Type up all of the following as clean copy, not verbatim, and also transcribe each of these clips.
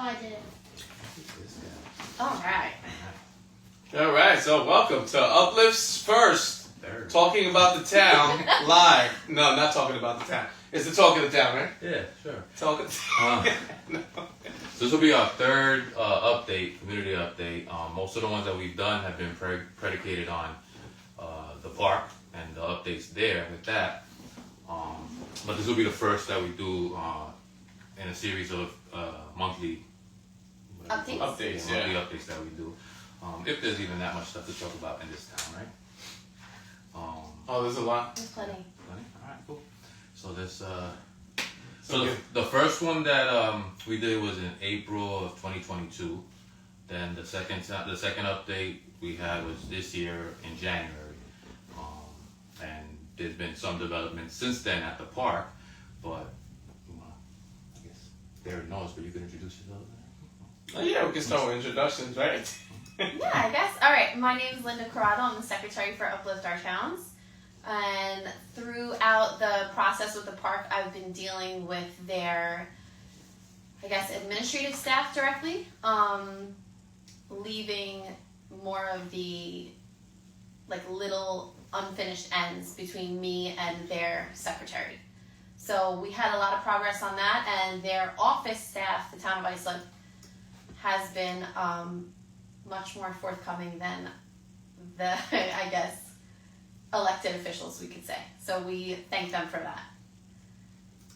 I did. All right. All right, so welcome to Uplift's first Talking About the Town live. No, not Talking About the Town. It's the Talk of the Town, right? Yeah, sure. Talk of the Town. So this will be our third update, community update. Most of the ones that we've done have been predicated on the park and the updates there with that. But this will be the first that we do in a series of monthly Updates. Updates, monthly yeah. updates that we do. If there's even that much stuff to talk about in this town, right? Oh, there's a lot. There's plenty. All right, cool. So this, the first one that we did was in April of 2022. Then the second update we had was this year in January. And there's been some development since then at the park, but I guess they already know us, but you can introduce yourself. Oh, yeah, we can start with introductions, right? Yeah, I guess. All right. My name is Linda Corrado. I'm the secretary for Uplift Our Towns. And throughout the process with the park, I've been dealing with their, I guess, administrative staff directly, leaving more of the little unfinished ends between me and their secretary. So we had a lot of progress on that, and their office staff, the town of Iceland, has been much more forthcoming than the, I guess, elected officials, we could say. So we thank them for that.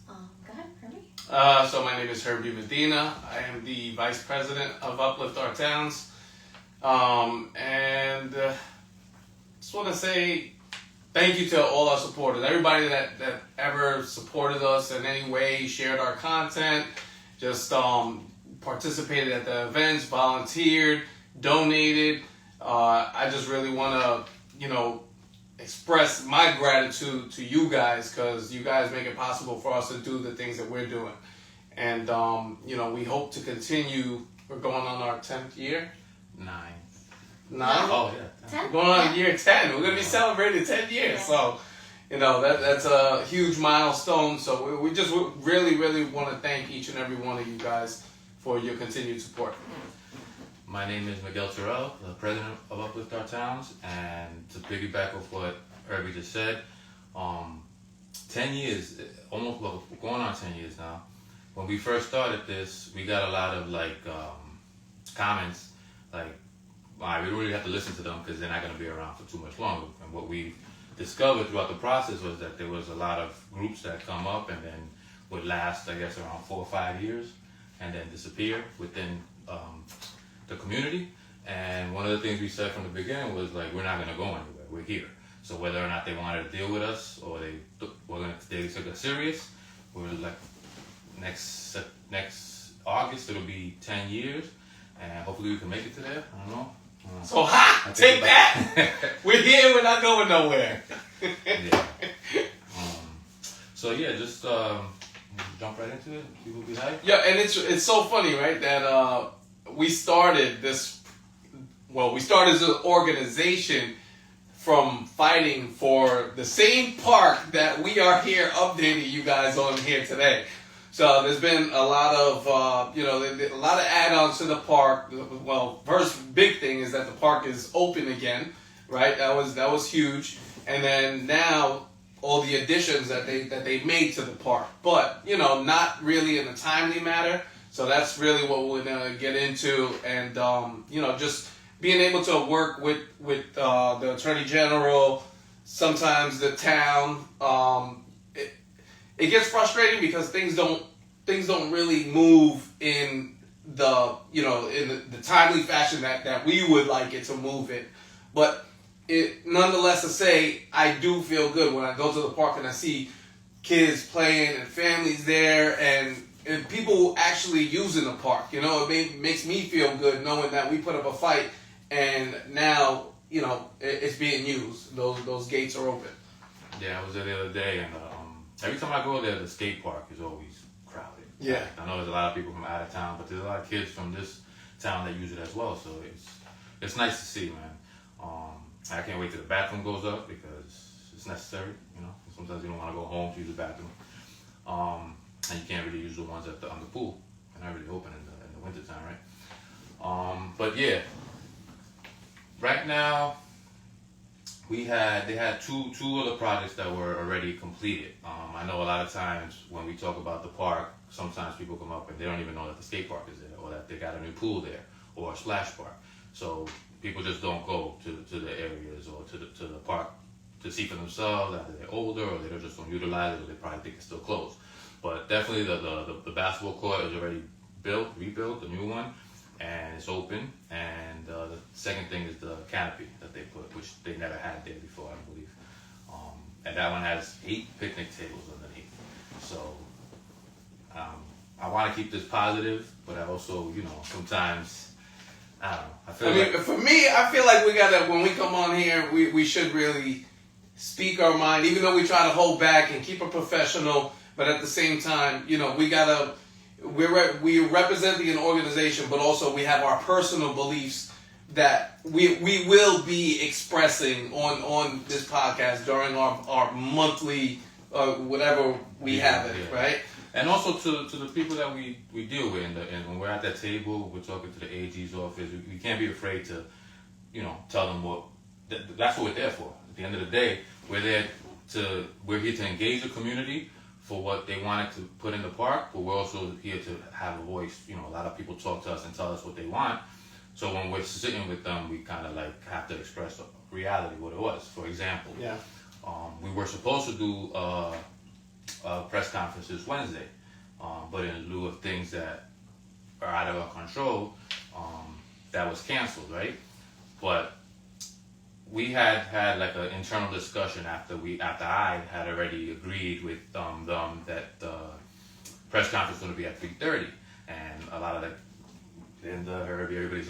Go ahead, Herbie. So my name is Herbie Medina. I am the vice president of Uplift Our Towns. And just want to say thank you to all our supporters. Everybody that ever supported us in any way, shared our content, just participated at the events, volunteered, donated. I just really want to, express my gratitude to you guys, because you guys make it possible for us to do the things that we're doing. And, we hope to continue. We're going on our 10th year. 9. Oh, yeah. 10? We're going on year 10. We're going to be celebrating 10 years. Yeah. So, that's a huge milestone. So we just really, really want to thank each and every one of you guys for your continued support. My name is Miguel Turell, the president of Uplift Our Towns, and to piggyback off what Herbie just said, 10 years, almost going on 10 years now. When we first started this, we got a lot of comments we don't really have to listen to them because they're not going to be around for too much longer. And what we discovered throughout the process was that there was a lot of groups that come up and then would last, I guess, around 4 or 5 years and then disappear within the community. And one of the things we said from the beginning was we're not going to go anywhere. We're here. So whether or not they wanted to deal with us or they took us serious, we're next August it'll be 10 years, and hopefully we can make it to there. I don't know. So take that! We're here. We're not going nowhere. Yeah. So yeah, just jump right into it. See what we like. Yeah, and it's so funny, right? That we started this. Well, we started as an organization from fighting for the same park that we are here updating you guys on here today. So there's been a lot of, a lot of add-ons to the park. Well, first big thing is that the park is open again, right? That was huge. And then now all the additions that they made to the park, but not really in a timely manner. So that's really what we're gonna get into, and just being able to work with the Attorney General, sometimes the town. It gets frustrating because things don't really move in the timely fashion that we would like it to move in. But it nonetheless to say, I do feel good when I go to the park and I see kids playing and families there and people actually using the park. It makes me feel good knowing that we put up a fight and now it's being used. Those gates are open. Yeah, I was there the other day, and every time I go there, the skate park is always crowded. Yeah. I know there's a lot of people from out of town, but there's a lot of kids from this town that use it as well. So it's nice to see, man. I can't wait till the bathroom goes up because it's necessary. Sometimes you don't want to go home to use the bathroom, and you can't really use the ones on the pool. They're not really open in the winter But yeah, right now they had two other projects that were already completed. I know a lot of times when we talk about the park, sometimes people come up and they don't even know that the skate park is there, or that they got a new pool there, or a splash park. So people just don't go to the areas or to the park to see for themselves. Either they're older, or they just don't utilize it, or they probably think it's still closed. But definitely the basketball court is already rebuilt, the new one, and it's open. And the second thing is the canopy that they put, which they never had there before, I believe. And that one has 8 picnic tables underneath. So I want to keep this positive, but I also, sometimes, I don't know. For me, I feel like we gotta, when we come on here, we should really speak our mind, even though we try to hold back and keep it professional, but at the same time, we represent an organization, but also we have our personal beliefs that we will be expressing on this podcast during our monthly, whatever we have it, right? And also to the people that we deal with, and when we're at that table, we're talking to the AG's office, we can't be afraid to, tell them that's what we're there for. At the end of the day, we're here to engage the community for what they wanted to put in the park, but we're also here to have a voice. A lot of people talk to us and tell us what they want. So when we're sitting with them, we kind of have to express reality, what it was. For example, we were supposed to do press conferences Wednesday, but in lieu of things that are out of our control, that was canceled, right? But we had an internal discussion after I had already agreed with them that the press conference was going to be at 3:30, and a lot of Herbie, everybody's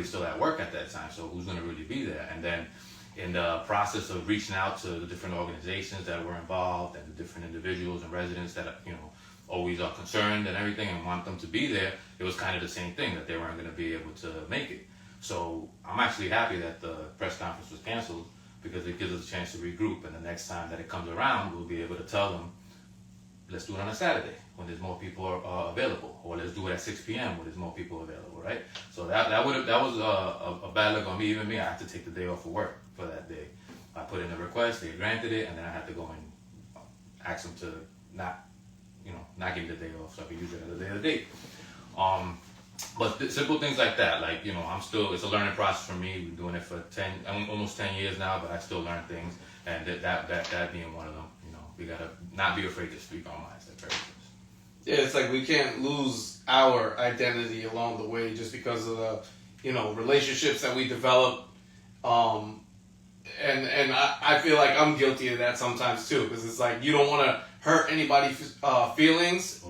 still at work at that time, so who's going to really be there? And then in the process of reaching out to the different organizations that were involved and the different individuals and residents that always are concerned and everything and want them to be there, it was kind of the same thing, that they weren't going to be able to make it. So I'm actually happy that the press conference was canceled, because it gives us a chance to regroup, and the next time that it comes around, we'll be able to tell them, let's do it on a Saturday when there's more people are available, or let's do it at 6 p.m. when there's more people available, right? So that was a bad look on me. Even me, I had to take the day off of work for that day. I put in the request, they granted it, and then I had to go and ask them to not give me the day off so I could use it as a day of the date. But simple things like that, it's a learning process for me. We're doing it for almost 10 years now, but I still learn things, and that being one of them. We gotta not be afraid to speak our minds. That's very important. Yeah, it's like we can't lose our identity along the way just because of the, relationships that we develop. And I feel like I'm guilty of that sometimes too, because it's like you don't want to hurt anybody's feelings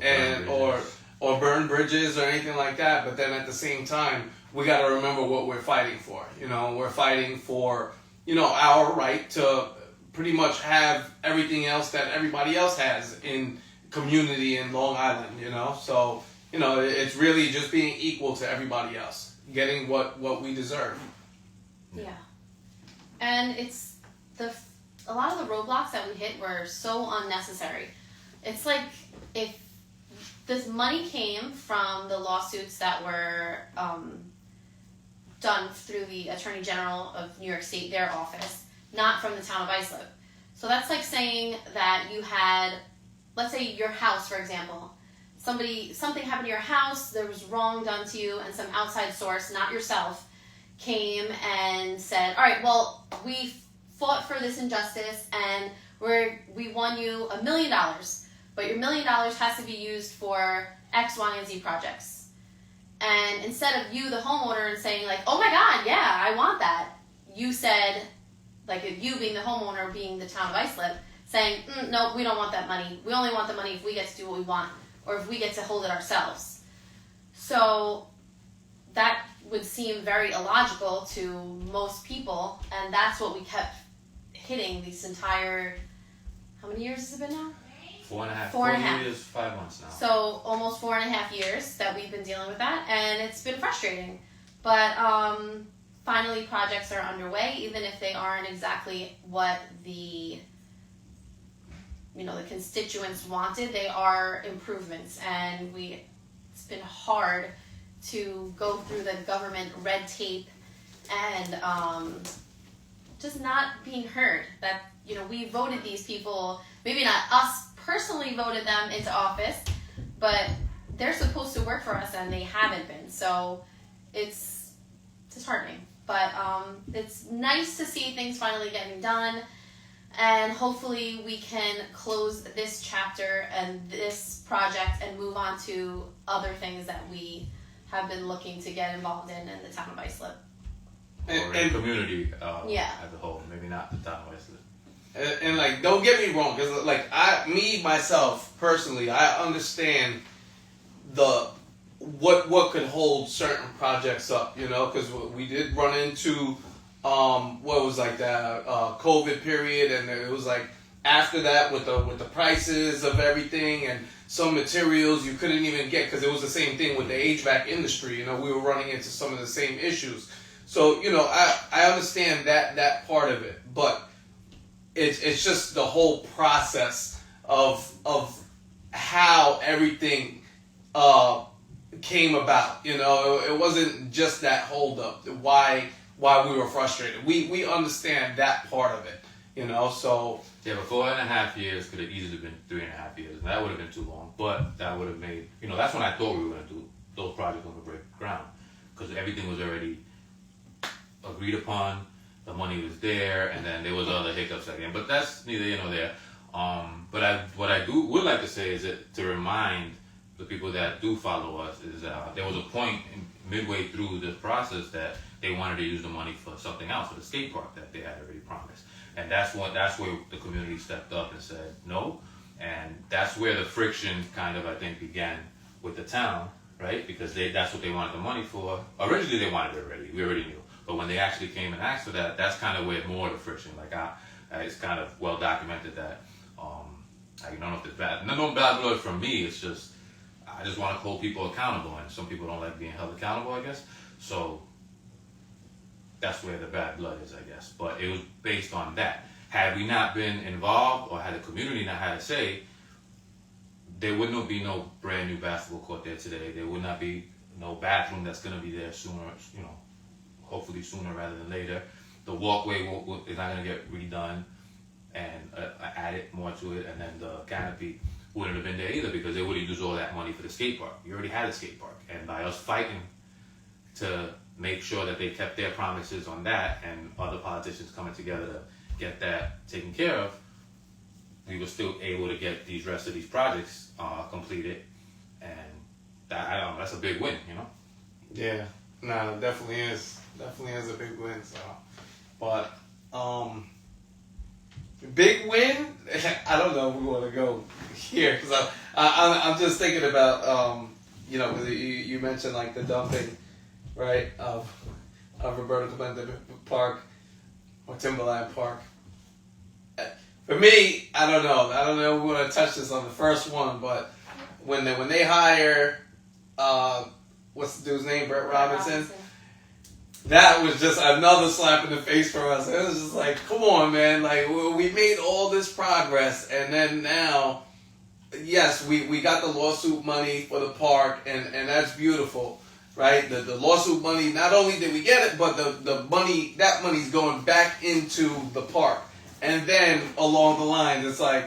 or burn bridges or anything like that. But then at the same time, we got to remember what we're fighting for. We're fighting for, our right to pretty much have everything else that everybody else has in community in Long Island, So, it's really just being equal to everybody else, getting what we deserve. Yeah. And it's a lot of the roadblocks that we hit were so unnecessary. It's like if this money came from the lawsuits that were done through the Attorney General of New York State, their office, not from the town of Islip. So that's like saying that you had, let's say your house, for example, something happened to your house, there was wrong done to you, and some outside source, not yourself, came and said, all right, well, we fought for this injustice and we won you $1 million, but your $1 million has to be used for X, Y, and Z projects. And instead of you, the homeowner, and saying like, oh my God, yeah, I want that, you said, like you being the homeowner, being the town of Islip, saying, no, we don't want that money. We only want the money if we get to do what we want, or if we get to hold it ourselves. So that would seem very illogical to most people, and that's what we kept hitting this entire, how many years has it been now? 4.5. 4.5 years, 5 months now. So almost 4.5 years that we've been dealing with that, and it's been frustrating. But finally projects are underway, even if they aren't exactly what the constituents wanted. They are improvements, and it's been hard to go through the government red tape and just not being heard. That, you know, we voted these people, maybe not us personally voted them into office, but they're supposed to work for us and they haven't been. So it's disheartening. But it's nice to see things finally getting done. And hopefully we can close this chapter and this project and move on to other things that we have been looking to get involved in the town of Islip. And community Yeah. as a whole, maybe not the town of Islip. And like, don't get me wrong, because like myself personally, I understand what could hold certain projects up, you know, because we did run into what was like that COVID period, and it was like after that with the prices of everything and some materials you couldn't even get, because it was the same thing with the HVAC industry. You know, we were running into some of the same issues. So, you know, I understand that part of it, but it's just the whole process of how everything came about. You know, it wasn't just that holdup. Why we were frustrated. We understand that part of it. You know, so yeah, but 4.5 years could have easily been 3.5 years, and that would have been too long. But that would have made, you know, that's when I thought we were going to do those projects on the break ground, because everything was already agreed upon, the money was there, and then there was other hiccups again. But that's neither here nor there. But what I would like to say is that to remind the people that do follow us is there was a point midway through this process that they wanted to use the money for something else, for the skate park that they had already promised. And that's where the community stepped up and said no. And that's where the friction kind of, I think, began with the town, right? Because that's what they wanted the money for. Originally, they wanted it already. We already knew. But when they actually came and asked for that, that's kind of where more of the friction, like it's kind of well documented that, I don't know if it's bad. No bad blood from me. It's just, I just want to hold people accountable. And some people don't like being held accountable, I guess. So that's where the bad blood is, I guess. But it was based on that. Had we not been involved, or had the community not had a say, there would not be no brand new basketball court there today. There would not be no bathroom that's going to be there sooner, you know, hopefully sooner rather than later. The walkway is not going to get redone and added more to it, and then the canopy wouldn't have been there either, because they would have used all that money for the skate park. You already had a skate park, and by us fighting to make sure that they kept their promises on that, and other politicians coming together to get that taken care of, we were still able to get these rest of these projects completed, and that's a big win, you know? yeah, no, it definitely is a big win. So, but big win. I don't know if we want to go here, because I'm just thinking about you know, because you mentioned like the dumping, right, of Roberto Clemente Park or Timberline Park. For me, I don't know if we want to touch this on the first one, but when they hire what's the dude's name, Brett Robinson. That was just another slap in the face for us. It was just like, come on, man. Like, we made all this progress, and then now, yes, we got the lawsuit money for the park, and that's beautiful, right? The lawsuit money, not only did we get it, but the money, that money's going back into the park. And then along the line, it's like,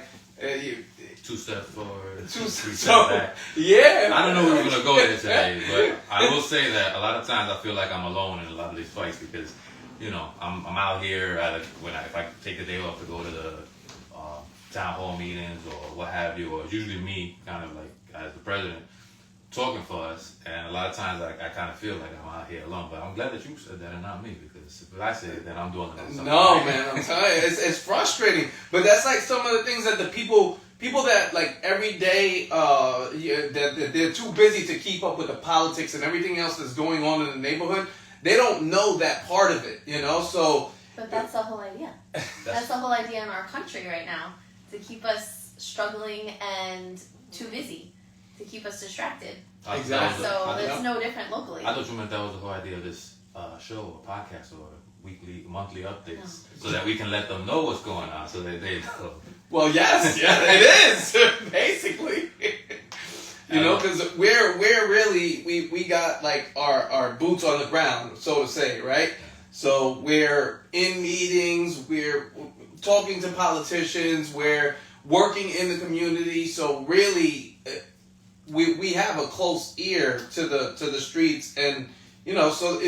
2 steps forward, 3 steps back. Yeah. I don't know where we're going to go there today, but I will say that a lot of times I feel like I'm alone in a lot of these fights, because, you know, I'm out here if I take a day off to go to the town hall meetings or what have you, or it's usually me kind of like as the president talking for us, and a lot of times I kind of feel like I'm out here alone, but I'm glad that you said that and not me, because if I say it, then I'm doing something. No, man, I'm telling you, it's frustrating, but that's like some of the things that the people that like every day, that they're too busy to keep up with the politics and everything else that's going on in the neighborhood. They don't know that part of it, you know. So, but that's the whole idea. That's the whole idea in our country right now, to keep us struggling and too busy, to keep us distracted. Exactly. So it's no different locally. I thought you meant that was the whole idea of this show or podcast or monthly updates, so that we can let them know what's going on, so that they know. Well, yes, yeah, it is basically. You know, because we're really we got like our boots on the ground, so to say, right? So we're in meetings, we're talking to politicians, we're working in the community. So really, we have a close ear to the streets, and so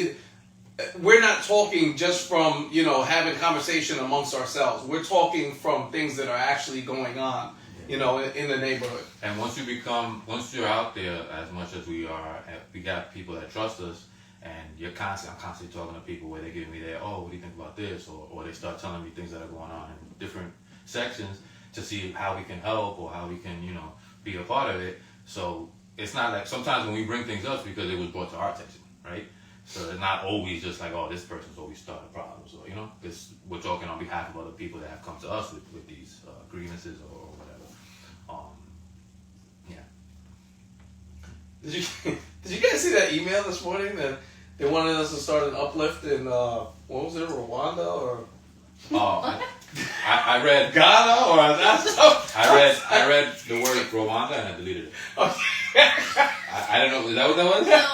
we're not talking just from having conversation amongst ourselves. We're talking from things that are actually going on, in the neighborhood. And once you're out there as much as we are, we got people that trust us, and I'm constantly talking to people where they're giving me what do you think about this, or they start telling me things that are going on in different sections to see how we can help or how we can, be a part of it. So it's not like sometimes when we bring things up because it was brought to our attention, right? So it's not always just like, this person's always starting problems, or because we're talking on behalf of other people that have come to us with these grievances or whatever. Did you guys see that email this morning that they wanted us to start an uplift in what was it, Rwanda or? I read Ghana or that. I read the word Rwanda and I deleted it. Okay. I don't know. Is that what that was? No.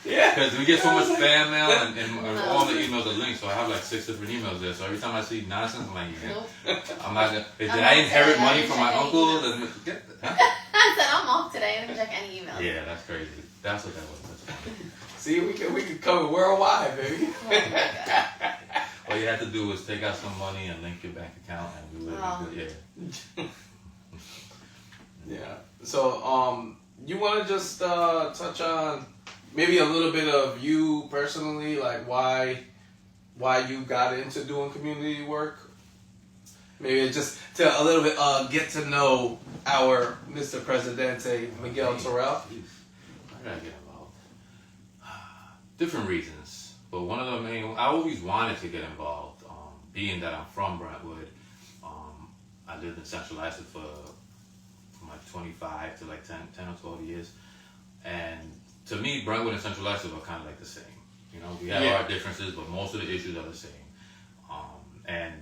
Yeah. Because we get so much fan mail and all the emails are linked, so I have like 6 different emails there. So every time I see nonsense, I'm like, I'm not gonna. Did I inherit money from my uncle? I said I'm off today. I didn't check any emails. Yeah, that's crazy. That's what that was. See, we can cover worldwide, baby. Oh my God. All you have to do is take out some money and link your bank account, and we would be good. Yeah. Yeah. So, you want to just touch on maybe a little bit of you personally, like why you got into doing community work? Maybe just to a little bit get to know our Mr. Presidente, Miguel Turell. Why did I get involved? Different reasons, but one of the main, I always wanted to get involved. Being that I'm from Brentwood, I lived in Central Islip for like 25 to like 10 or 12 years, and to me, Brentwood and Central Islip are kind of like the same. We have our differences, but most of the issues are the same. And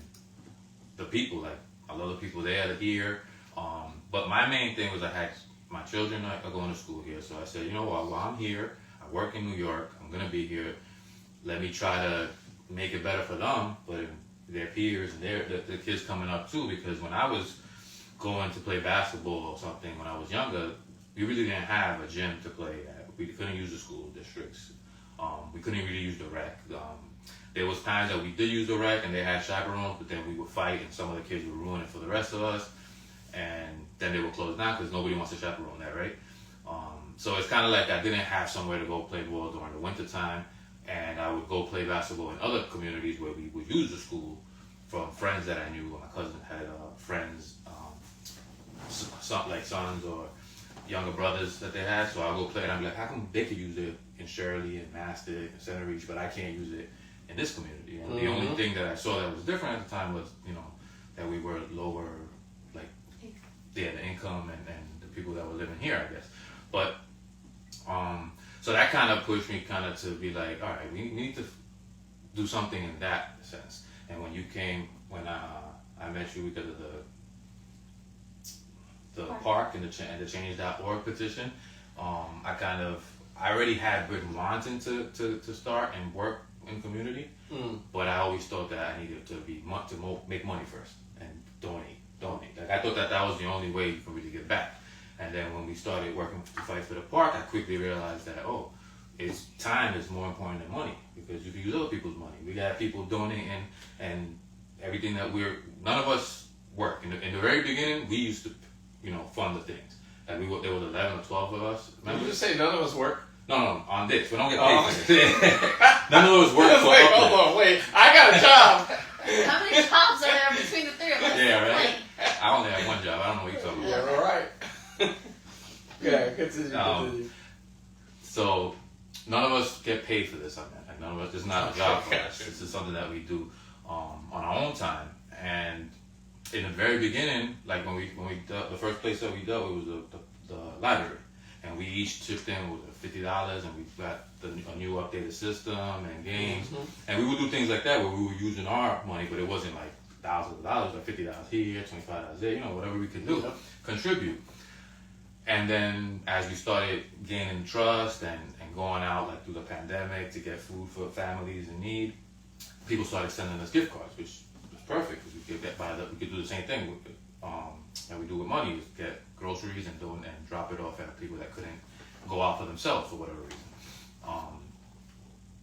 the people, like, I love the people there, here. But my main thing was I had my children are going to school here, so I said, while I'm here, I work in New York, I'm going to be here, let me try to make it better for them, but their peers and the kids coming up too, because when I was going to play basketball or something when I was younger, we really didn't have a gym to play at. We couldn't use the school districts. We couldn't really use the rec. There was times that we did use the rec and they had chaperones, but then we would fight and some of the kids would ruin it for the rest of us. And then they would close down because nobody wants to chaperone that, right? So it's kind of like I didn't have somewhere to go play ball during the winter time, and I would go play basketball in other communities where we would use the school from friends that I knew. My cousin had friends, like sons or younger brothers that they had, so I would go play and I'd be like, how come they could use it in Shirley and Mastic and Center Reach, but I can't use it in this community? And the only thing that I saw that was different at the time was, that we were lower, like, the income and the people that were living here, I guess. But, so that kind of pushed me kind of to be like, all right, we need to do something in that sense. And when you came, when I met you because of the park and the change.org petition, I already had been wanting to start and work in community, but I always thought that I needed to make money first and donate. Like I thought that was the only way for me to get back. And then when we started working to fight for the park, I quickly realized that time is more important than money, because you can use other people's money. We got people donating and everything that none of us work. In the very beginning, we used to, fund the things. Like there was 11 or 12 of us. Remember? Did you just say none of us work? No, on this. We don't get paid for this. None of us work for Wait, Uplift. hold on, wait. I got a job. How many jobs are there between the three of us? Yeah, right? I only have one job. I don't know what you're talking about. Yeah, all right. Yeah, continue. So, none of us get paid for this. Like none of us. It's not a job for us. This is something that we do on our own time. And in the very beginning, like when we the first place that we dealt with was the library, and we each chipped in with $50, and we got a new updated system and games, and we would do things like that where we were using our money, but it wasn't like thousands of dollars, like $50 here, $25 there, whatever we could do, contribute. And then as we started gaining trust and going out like through the pandemic to get food for families in need, people started sending us gift cards, which was perfect because we could do the same thing with that we do with money, is get groceries and drop it off at people that couldn't go out for themselves for whatever reason.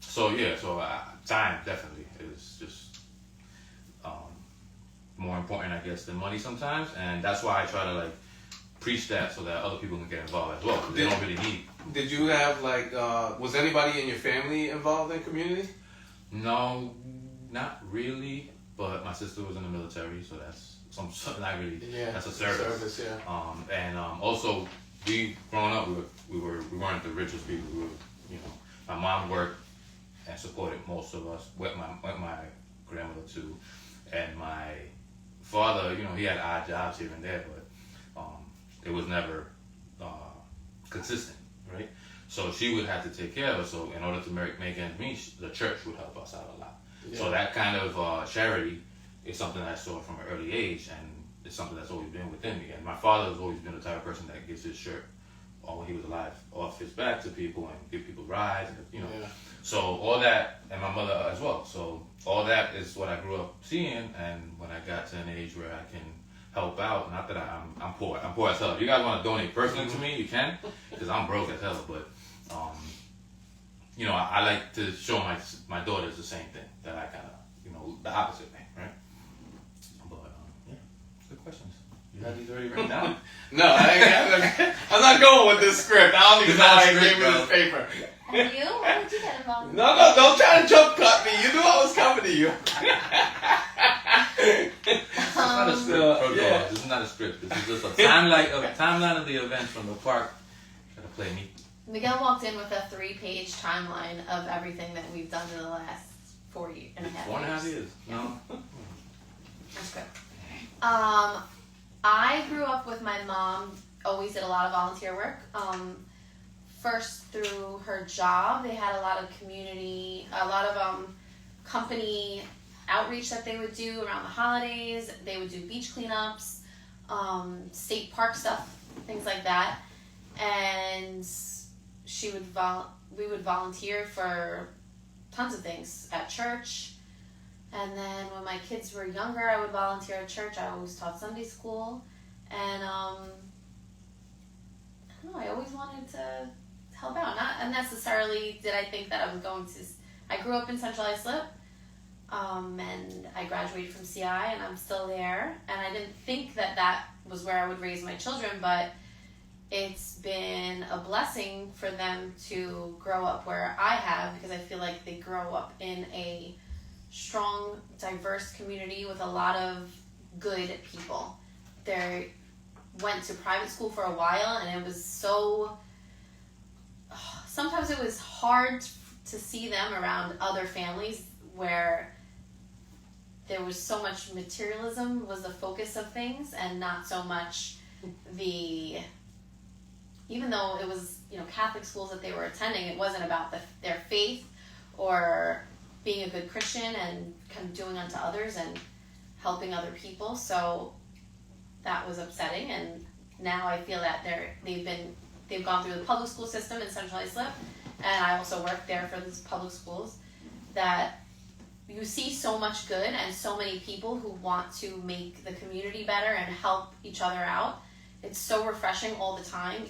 So time definitely is just more important, I guess, than money sometimes, and that's why I try to like preach that so that other people can get involved as well. Because they don't really need. Did you have like was anybody in your family involved in community? No, not really. But my sister was in the military, so that's not really. Yeah, that's a service. Also, growing up, we weren't the richest people. We were, my mom worked and supported most of us with my grandmother too, and my father, he had odd jobs here and there, but it was never consistent, right? So she would have to take care of us. So in order to make ends meet, the church would help us out a lot. Yeah. So that kind of charity is something that I saw from an early age, and it's something that's always been within me. And my father has always been the type of person that gives his shirt, when he was alive, off his back to people and give people rides, and, Yeah. So all that, and my mother as well. So all that is what I grew up seeing, and when I got to an age where I can help out, not that I'm poor. I'm poor as hell. If you guys want to donate personally to me, you can, because I'm broke as hell. But I like to show my daughters the same thing, that I kind of, the opposite thing, right? But good questions. You have these already written down? No, I'm not going with this script. I don't even know why you gave me this paper. And you? What did you get involved in? No, don't try to jump cut me. You knew I was coming to you. It's not a script. Yeah. This is not a script. This is just a timeline of the events from the park. Gotta play me. Miguel walked in with a 3-page timeline of everything that we've done in the last 4 and a half years. 4.5 years. Yeah. No. That's good. I grew up with my mom, always did a lot of volunteer work. First through her job, they had a lot of company outreach that they would do around the holidays. They would do beach cleanups, state park stuff, things like that. And we would volunteer for tons of things at church. And then when my kids were younger, I would volunteer at church. I always taught Sunday school. And I don't know, I always wanted to help out. Not unnecessarily did I think that I was going to... I grew up in Central Islip, and I graduated from CI, and I'm still there. And I didn't think that was where I would raise my children, but it's been a blessing for them to grow up where I have, because I feel like they grow up in a strong, diverse community with a lot of good people. They went to private school for a while, and it was so... Sometimes it was hard to see them around other families where there was so much materialism was the focus of things, and not so much the... Even though it was, Catholic schools that they were attending, it wasn't about their faith or being a good Christian and kind of doing unto others and helping other people. So that was upsetting, and now I feel that they've gone through the public school system in Central Islip, and I also work there for these public schools, that you see so much good and so many people who want to make the community better and help each other out. It's so refreshing all the time.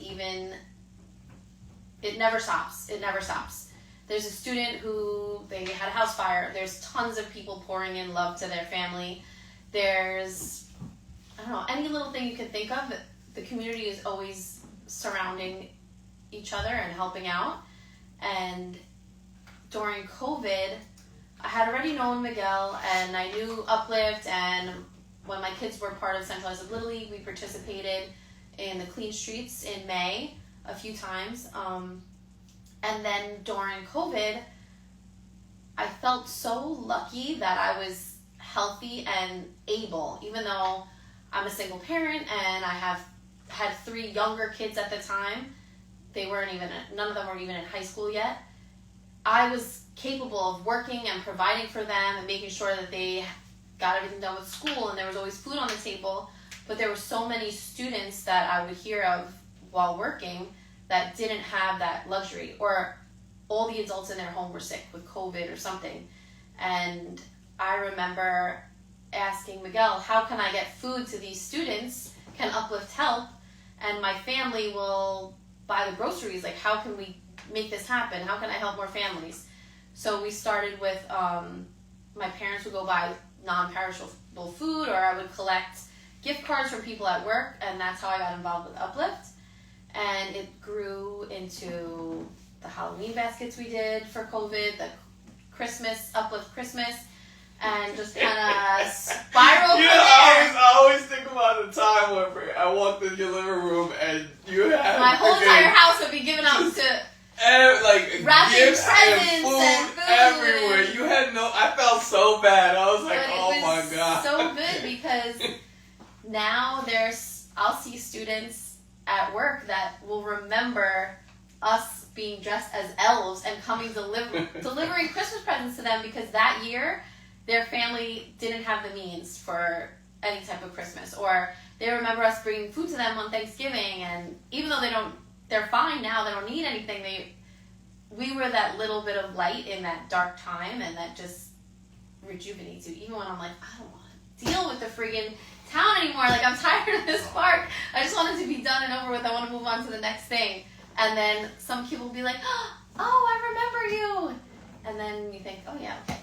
It never stops. It never stops. There's a student who, they had a house fire. There's tons of people pouring in love to their family. There's, I don't know, any little thing you can think of. The community is always surrounding each other and helping out. And during COVID, I had already known Miguel, and I knew Uplift, and when my kids were part of Central Islip Little League, we participated in the Clean Streets in May a few times. And then during COVID, I felt so lucky that I was healthy and able, even though I'm a single parent and I had 3 younger kids at the time. None of them were even in high school yet. I was capable of working and providing for them and making sure that they got everything done with school, and there was always food on the table. But there were so many students that I would hear of while working that didn't have that luxury, or all the adults in their home were sick with COVID or something. And I remember asking Miguel, how can I get food to these students? Can Uplift help? And my family will buy the groceries. Like, how can we make this happen? How can I help more families? So we started with, my parents would go buy non-perishable food, or I would collect gift cards from people at work, and that's how I got involved with Uplift. And it grew into the Halloween baskets we did for COVID, the Christmas, Uplift Christmas, and just kind of spiraled from there. I always think about the time when I walked in your living room and you had my whole entire house would be given out to wrapping gifts presents and food and food. everywhere. You had I felt so bad. I was like, But oh it was my god. so good because now I'll see students at work that will remember us being dressed as elves and coming delivering Christmas presents to them, because that year their family didn't have the means for any type of Christmas, or they remember us bringing food to them on Thanksgiving, and even though they're fine now, they don't need anything, we were that little bit of light in that dark time, and that just rejuvenates you. Even when I'm like, I don't want to deal with the friggin' town anymore, like I'm tired of this park, I just want it to be done and over with, I want to move on to the next thing. And then some people will be like, oh, I remember you, and then you think, oh yeah, okay.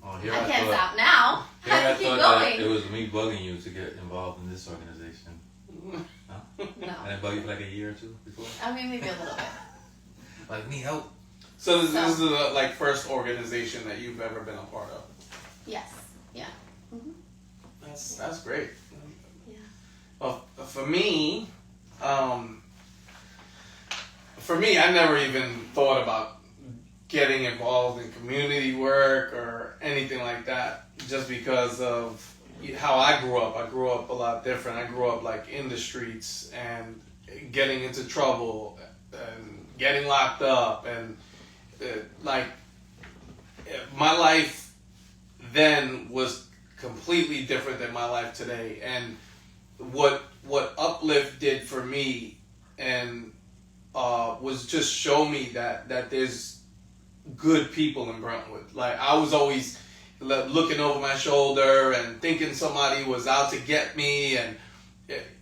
Oh, I can't stop now. I have to keep going. It was me bugging you to get involved in this organization. No? No. And I bugged you for like a year or two before? I mean, maybe a little bit. Like, need help. So this is the first organization that you've ever been a part of. Yes. Yeah. Mm-hmm. That's great. Yeah. Well, for me, I never even thought about getting involved in community work or anything like that, just because of how I grew up. I grew up a lot different. I grew up like in the streets and getting into trouble and getting locked up, and my life then was completely different than my life today. And what Uplift did for me and was just show me that there's good people in Brentwood. Like, I was always looking over my shoulder and thinking somebody was out to get me, and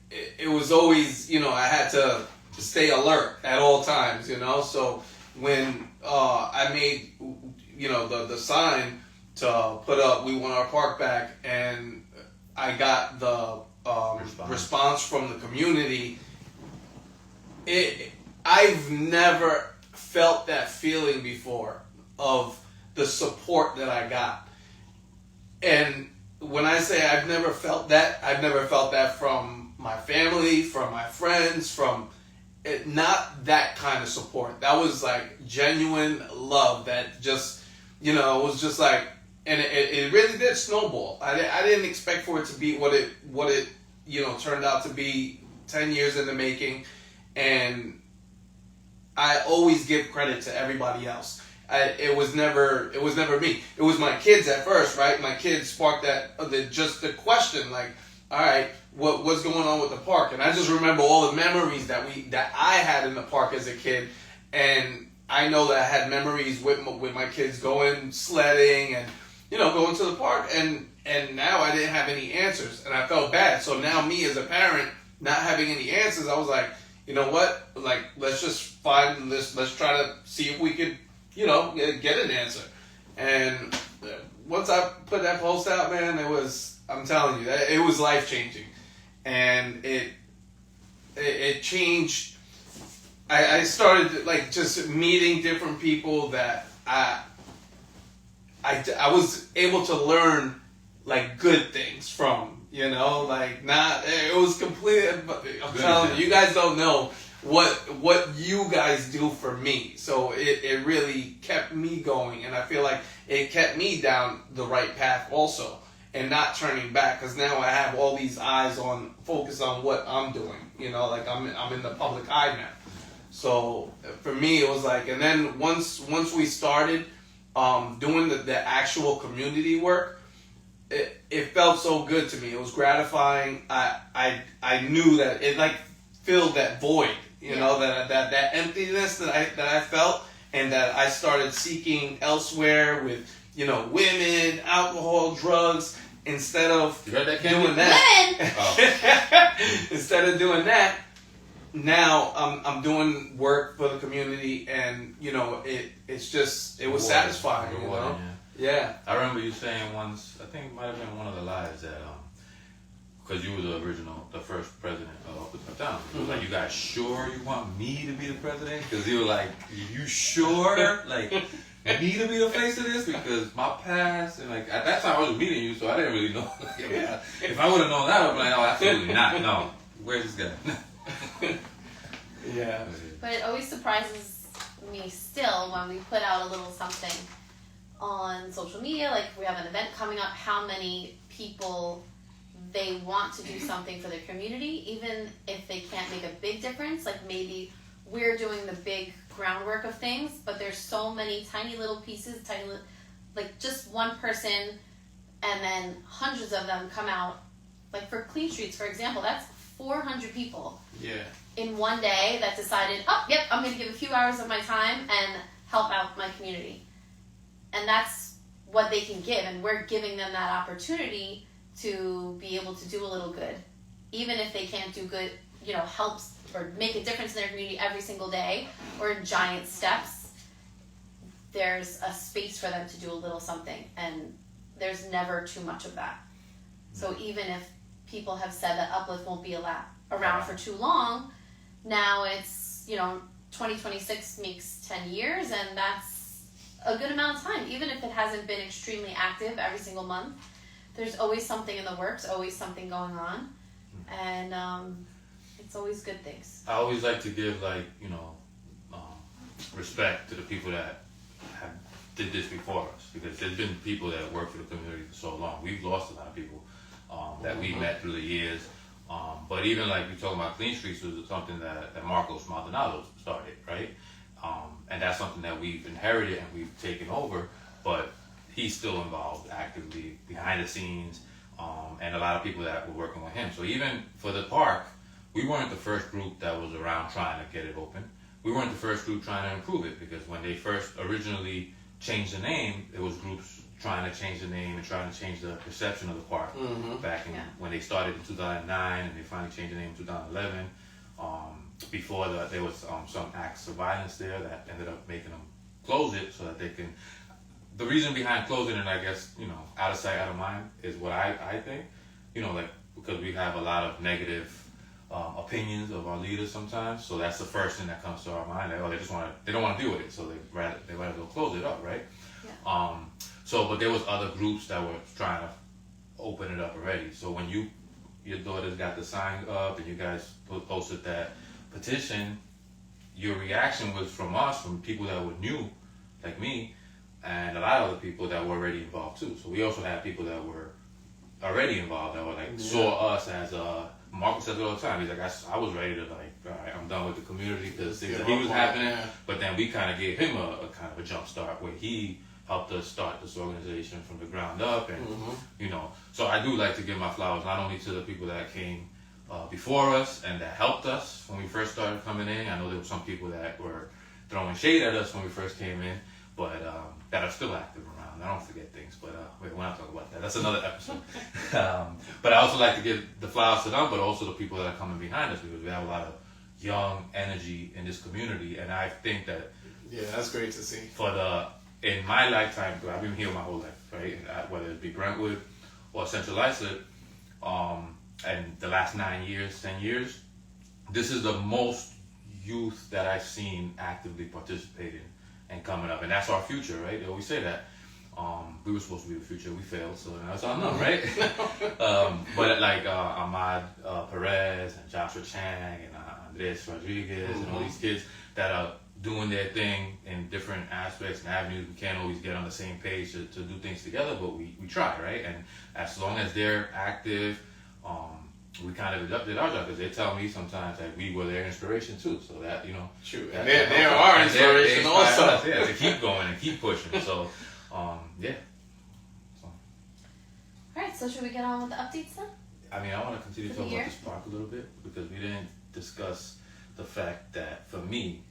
it was always, I had to stay alert at all times, So when I made, the sign to put up, we want our park back, and I got the response from the community, I've never felt that feeling before of the support that I got. And when I say I've never felt that from my family, from my friends, not that kind of support. That was like genuine love that just, it was just like, and it really did snowball. I didn't expect for it to be what it turned out to be 10 years in the making. And I always give credit to everybody else. It was never me. It was my kids at first, right? My kids sparked the question, like, all right, what's going on with the park? And I just remember all the memories that I had in the park as a kid, and I know that I had memories with my kids going sledding and going to the park, and now I didn't have any answers, and I felt bad. So now me as a parent not having any answers, I was like, you know what? Like, let's just find this. Let's try to see if we could, get an answer. And once I put that post out, man, I'm telling you, it was life changing, and it changed. I started like just meeting different people that I was able to learn like good things from. It was complete. I'm telling you, you guys don't know what you guys do for me. So it really kept me going, and I feel like it kept me down the right path also, and not turning back, because now I have all these eyes focus on what I'm doing. Like I'm in the public eye now. So for me, it was like, and then once we started doing the actual community work, it felt so good to me. It was gratifying. I knew that it, like, filled that void, you know, that emptiness that I felt, and that I started seeking elsewhere with, you know, women, alcohol, drugs, instead of doing that. Instead of doing that, now I'm doing work for the community, and you know, it was satisfying, you know. Yeah. I remember you saying once, I think it might have been one of the lives that, because you were the first president of Uplift Town. You was like, you guys sure you want me to be the president? Because you were like, you sure? Like, me to be the face of this? Because my past, and like, at that time I was meeting you, so I didn't really know. If I would have known that, I would be like, oh, absolutely not. No. Where's this guy? Yeah. But it always surprises me still when we put out a little something on social media, like if we have an event coming up, how many people they want to do something for their community, even if they can't make a big difference. Like maybe we're doing the big groundwork of things, but there's so many tiny little pieces, like just one person, and then hundreds of them come out. Like for Clean Streets, for example, that's 400 people. Yeah. In one day that decided, oh, yep, I'm going to give a few hours of my time and help out my community. And that's what they can give, and we're giving them that opportunity to be able to do a little good. Even if they can't do good, you know, helps or make a difference in their community every single day or in giant steps, there's a space for them to do a little something, and there's never too much of that. So even if people have said that Uplift won't be around for too long, now it's, you know, 2026 makes 10 years, and that's a good amount of time. Even if it hasn't been extremely active every single month, there's always something in the works, always something going on, and it's always good things. I always like to give, like, you know, respect to the people that have did this before us, because there's been people that work for the community for so long. We've lost a lot of people that we met through the years. But even like we talking about Clean Streets was something that Marcos Maldonado started, right? And that's something that we've inherited and we've taken over, but he's still involved actively behind the scenes, and a lot of people that were working with him. So even for the park, we weren't the first group that was around trying to get it open. We weren't the first group trying to improve it, because when they first originally changed the name, it was groups trying to change the name and trying to change the perception of the park back in when they started in 2009, and they finally changed the name in 2011. Before that, there was some acts of violence there that ended up making them close it so that they can. The reason behind closing it, I guess, you know, out of sight, out of mind, is what I think. You know, like, because we have a lot of negative opinions of our leaders sometimes, so that's the first thing that comes to our mind. Like, oh, they don't want to deal with it, so they rather go close it up, right? Yeah. So, but there was other groups that were trying to open it up already. So when your daughters got the sign up and you guys posted that petition, your reaction was from us, from people that were new, like me, and a lot of other people that were already involved too. So we also had people that were already involved that were like saw us as Marcus says it all the time. He's like, I was ready to like, all right, I'm done with the community because things that he was happening. But then we kind of gave him a kind of a jump start where he helped us start this organization from the ground up, and you know. So I do like to give my flowers not only to the people that came before us and that helped us when we first started coming in. I know there were some people that were throwing shade at us when we first came in, but that are still active around. I don't forget things, but we're not talking about that. That's another episode. But I also like to give the flowers to them, but also the people that are coming behind us, because we have a lot of young energy in this community, and I think that that's great to see. In my lifetime, I've been here my whole life, right? Whether it be Brentwood or Central Islip, and the last 9 years, 10 years, this is the most youth that I've seen actively participating and coming up, and that's our future, right? They always say that. We were supposed to be the future, we failed, so that's all I know, right? But like Ahmad Perez and Joshua Chang and Andres Rodriguez and all these kids that are doing their thing in different aspects and avenues. We can't always get on the same page to do things together, but we try, right? And as long as they're active, we kind of did our job, because they tell me sometimes that we were their inspiration too. So that, you know, true. And they're our inspiration also. Us, to keep going and keep pushing. So, yeah. So. All right. So should we get on with the updates then? I mean, I want to continue talking about this park a little bit, because we didn't discuss the fact that for me,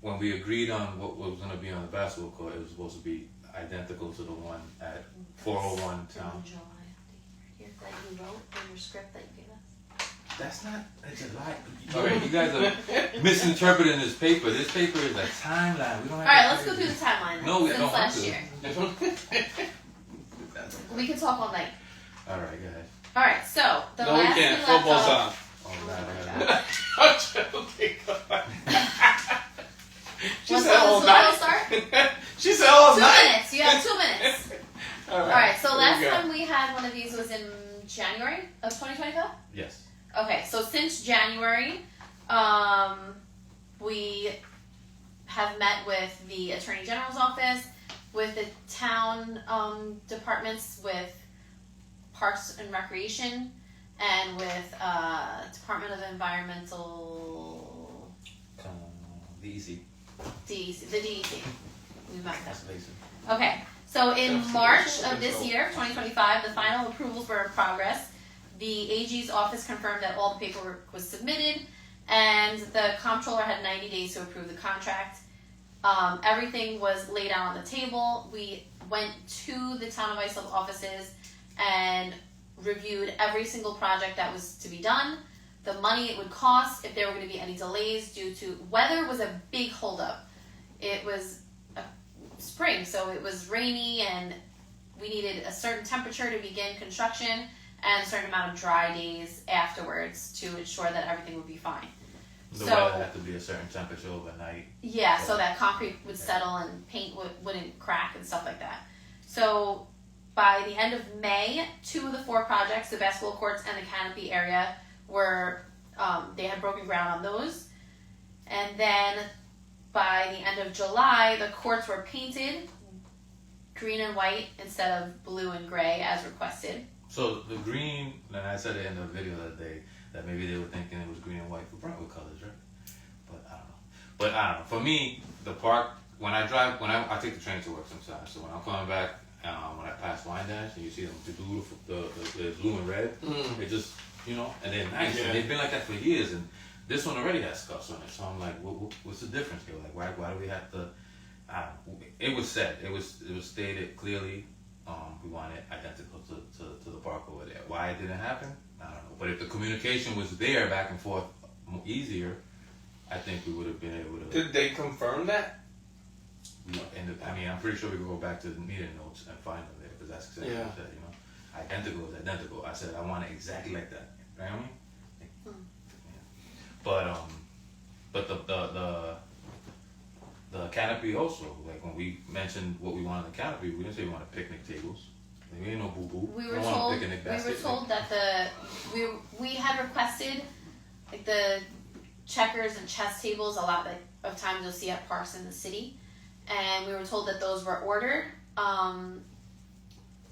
when we agreed on what was going to be on the basketball court, it was supposed to be identical to the one at 401 Town. In July here that you wrote in your script that you gave us. That's not a July. Okay, you guys are misinterpreting this paper. This paper is a timeline. We don't have. All right, let's go through the timeline. No, we since don't last want to. year. We can talk all night. All right, go ahead. All right, so the No, we last can't. we left Football's off. on. Oh, my God. I'm joking. She What's said all the night. start? She said all 2 night. minutes. You have 2 minutes. All All right. So Here last we go. time we had one of these was in January of 2025. Yes. Okay. So since January, we have met with the Attorney General's office, with the town departments, with Parks and Recreation, and with Department of Environmental DEC. DEC, the DEC. We met them. That's basic. Okay, so in March of this year, 2025, the final approvals were in progress. The AG's office confirmed that all the paperwork was submitted, and the comptroller had 90 days to approve the contract. Everything was laid out on the table. We went to the Town of Islip offices and reviewed every single project that was to be done, the money it would cost, if there were going to be any delays due to weather was a big holdup. It was spring, so it was rainy, and we needed a certain temperature to begin construction and a certain amount of dry days afterwards to ensure that everything would be fine. The So- weather had to be a certain temperature overnight. Yeah, so that concrete would settle and paint wouldn't crack and stuff like that. So by the end of May, 2 of the 4 projects, the basketball courts and the canopy area, were they had broken ground on those. And then by the end of July, the courts were painted green and white instead of blue and gray as requested. So the green, and I said it in the video that day, that maybe they were thinking it was green and white for Brentwood colors, right? But I don't know. For me, the park, when I take the train to work sometimes, so when I'm coming back, when I pass Wyandash and you see them, the blue and red, it just, and they're nice. Yeah. And they've been like that for years, and this one already has scuffs on it. So I'm like, what's the difference here? Like, why do we have to? I don't know. It was said, it was stated clearly. We want it identical to the park over there. Why it didn't happen, I don't know. But if the communication was there back and forth easier, I think we would have been able to. Did they confirm that? I'm pretty sure we could go back to the meeting notes and find them there, because that's exactly what I said. Identical is identical. I said I want it exactly like that. You know what I mean? Yeah. But the canopy also, like when we mentioned what we wanted in the canopy, we didn't say we wanted picnic tables. We ain't no boo boo. We were told that we had requested like the checkers and chess tables. A lot of times you'll see at parks in the city, and we were told that those were ordered.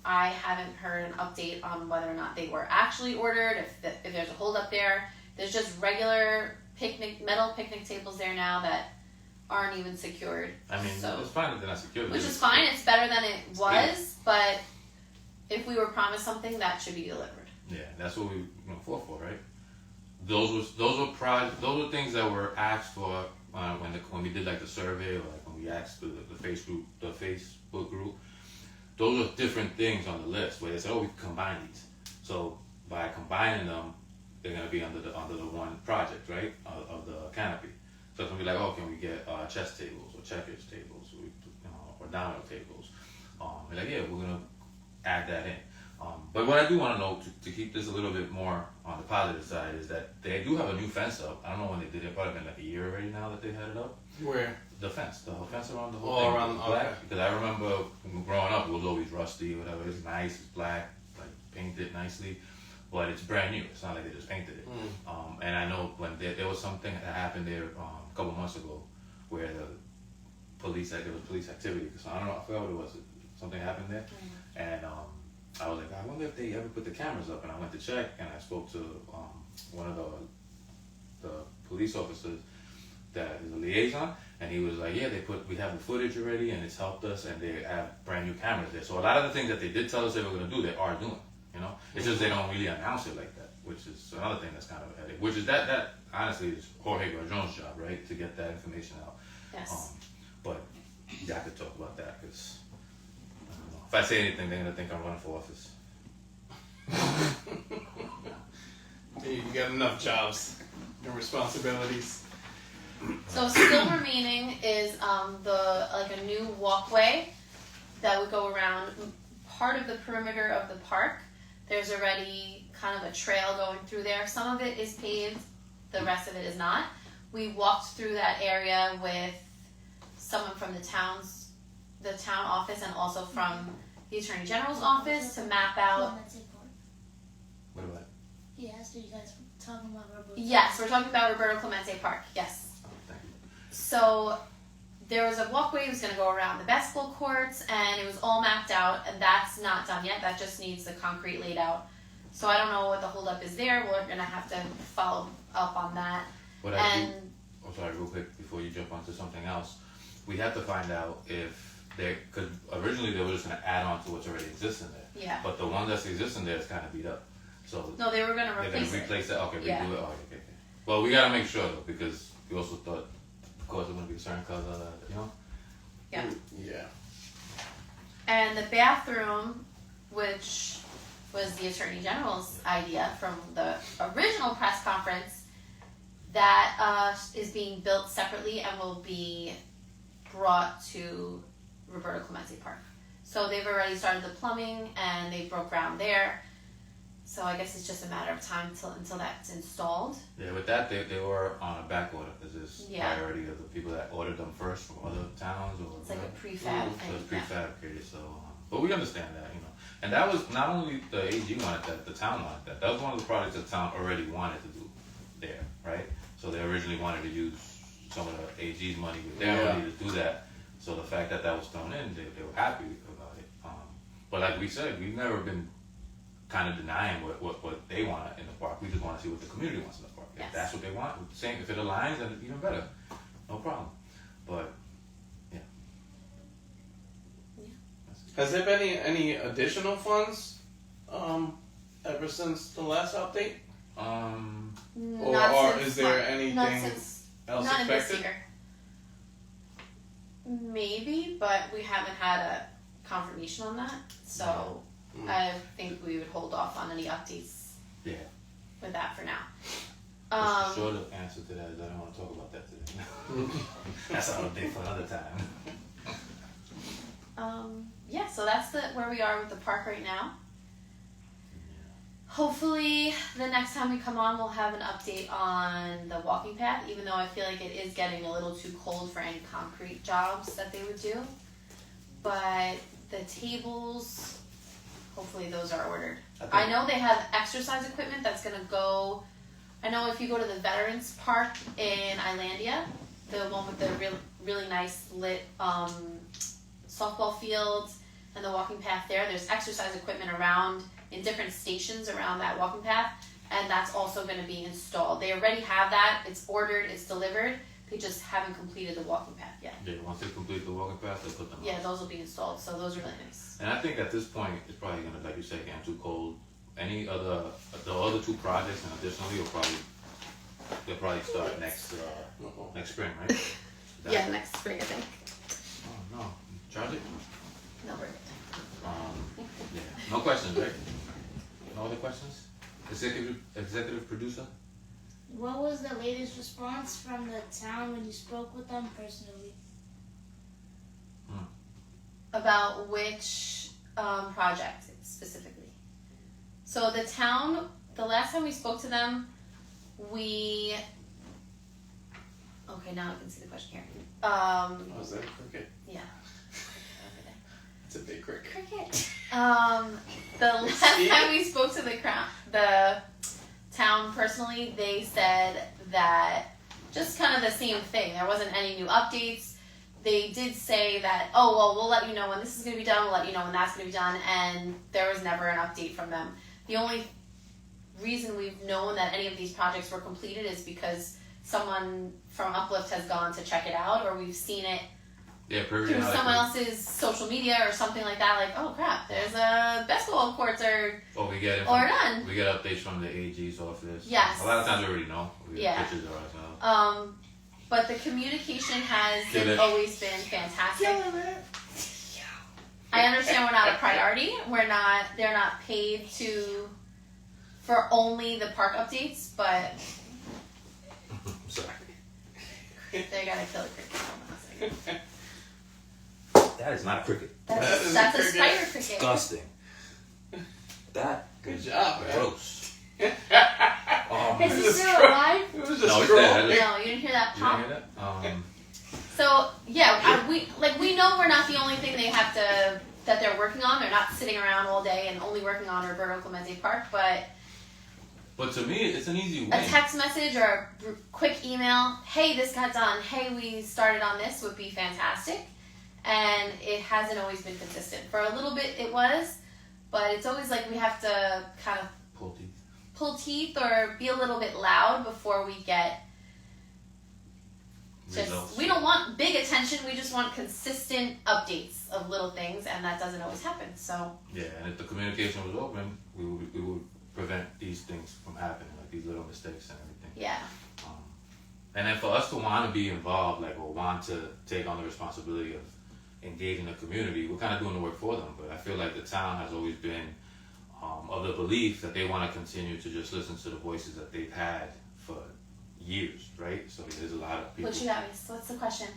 I haven't heard an update on whether or not they were actually ordered. If there's a hold up there, there's just regular metal picnic tables there now that aren't even secured. I mean, so, it's fine that they're not secured. which is fine. It's better than it was, but if we were promised something, that should be delivered. Yeah, that's what we fought for, right? Those were things that were asked for when we did like the survey, or like when we asked the Facebook group. Those are different things on the list where they said, "Oh, we can combine these." So by combining them, they're gonna be under the one project, right? Of the canopy. So it's gonna be like, "Oh, can we get chess tables or checkers tables, or domino tables?" We're like, "Yeah, we're gonna add that in." But what I do want to know, to keep this a little bit more on the positive side, is that they do have a new fence up. I don't know when they did it. Probably been like a year already now that they had it up. Where? The whole fence around the whole All thing. around, black. okay. Because I remember growing up, it was always rusty or whatever. It's nice, it's black, like painted nicely, but it's brand new. It's not like they just painted it. And I know when there was something that happened there a couple months ago, where there was police activity. So I don't know, I forgot what it was. Something happened there, and I was like, I wonder if they ever put the cameras up. And I went to check, and I spoke to one of the police officers that is a liaison, and he was like, yeah, we have the footage already, and it's helped us, and they have brand new cameras there. So a lot of the things that they did tell us they were going to do, they are doing. It's just they don't really announce it like that. which is another thing that's kind of a headache. Which is that honestly is Jorge Garjon's job, right, to get that information out. Yes. But yeah, I could talk about that because if I say anything, they're gonna think I'm running for office. You got enough jobs and responsibilities. So still remaining is a new walkway that would go around part of the perimeter of the park. There's already kind of a trail going through there. Some of it is paved, the rest of it is not. We walked through that area with someone from the town office and also from the Attorney General's office to map out. What about it? He asked, are you guys talking about Roberto? Yes, we're talking about Roberto Clemente Park, yes. Oh, thank you. So there was a walkway that was going to go around the basketball courts, and it was all mapped out, and that's not done yet. That just needs the concrete laid out. So I don't know what the holdup is there. We're going to have to follow up on that. Sorry, real quick before you jump onto something else. We have to find out if because originally they were just going to add on to what's already existing there. Yeah. But the one that's existing there is kind of beat up. So No, they were going to they're going replace to it. replace it. Okay, Yeah. redo it. Oh, okay. Well, we got to make sure though, because we also thought, of course, it wouldn't be a certain color, you know. Yeah. Yeah. And the bathroom, which was the Attorney General's idea from the original press conference, that is being built separately and will be brought to Roberto Clemente Park. So they've already started the plumbing and they broke ground there. So I guess it's just a matter of time until that's installed. Yeah, with that they were on a back order because there's Yeah. priority of the people that ordered them first from other towns or. It's like a prefab So thing. it's Yeah. prefabricated, so but we understand that, you know. And that was not only the AG wanted that, the town wanted that. That was one of the projects the town already wanted to do there, right? So they originally wanted to use some of the AG's money with their money to do that. So the fact that that was thrown in, they were happy about it. But like we said, we've never been kind of denying what they want in the park. We just want to see what the community wants in the park. Yes. If that's what they want, same. If it aligns, then even better. No problem. But yeah. Has there been any additional funds ever since the last update? Or is there anything else not in this expected? year. Maybe, but we haven't had a confirmation on that. So I think we would hold off on any updates Yeah. with that for now. The short answer to that is I don't want to talk about that today. That's an update for another time. Yeah, so that's where we are with the park right now. Hopefully the next time we come on we'll have an update on the walking path, even though I feel like it is getting a little too cold for any concrete jobs that they would do. But the tables, hopefully those are ordered. I know they have exercise equipment that's going to go. I know if you go to the Veterans Park in Islandia, the one with the really nice lit softball fields and the walking path there's exercise equipment around in different stations around that walking path, and that's also going to be installed. They already have that. It's ordered. It's delivered. They just haven't completed the walking path yet. Yeah, once they complete the walking path, they put them Yeah, on. those will be installed, so those are really nice. And I think at this point, it's probably going to, like you said, get too cold. The other two projects, and additionally, they'll probably start next spring, right? Yeah, next spring, I think. Oh, no. Charge it? No, we're good. Yeah. No questions, right? No other questions? Executive producer? What was the latest response from the town when you spoke with them personally? About which project specifically? So the town, the last time we spoke to them, okay, now I can see the question here. Oh, is that a cricket? Yeah. It's a big cricket. Cricket. The last time we spoke to the town personally, they said that just kind of the same thing. There wasn't any new updates. They did say that, we'll let you know when this is going to be done, we'll let you know when that's going to be done, and there was never an update from them. The only reason we've known that any of these projects were completed is because someone from Uplift has gone to check it out, or we've seen it through someone else's social media or something like that, like, oh crap, there's a basketball courts are done. We get updates from the AG's office. Yes. A lot of times we already know. We get pictures of ourselves. But the communication has always been fantastic. I understand we're not a priority. They're not paid for only the park updates, but Sorry. they gotta kill a cricket. Hold on a second. That is not a cricket. That's a spider cricket. Disgusting. Good job, man. Gross. Is he still alive? It was just No, it's scroll. dead. No, you didn't hear that You pop? didn't hear that? So yeah, we know we're not the only thing that they're working on. They're not sitting around all day and only working on Roberto Clemente Park, but to me, it's an easy win. a text message or a quick email, hey, this got done, hey, we started on this, would be fantastic. And it hasn't always been consistent. For a little bit it was, but it's always like we have to kind of pull teeth or be a little bit loud before we get Results. we don't want big attention, we just want consistent updates of little things, and that doesn't always happen. So Yeah, and if the communication was open, we would prevent these things from happening, like these little mistakes and everything. yeah. And then for us to want to be involved, like, or want to take on the responsibility of engaging the community, we're kind of doing the work for them. But I feel like the town has always been of the belief that they want to continue to just listen to the voices that they've had for years, right? So there's a lot of people. What you got, Miss? What's the question?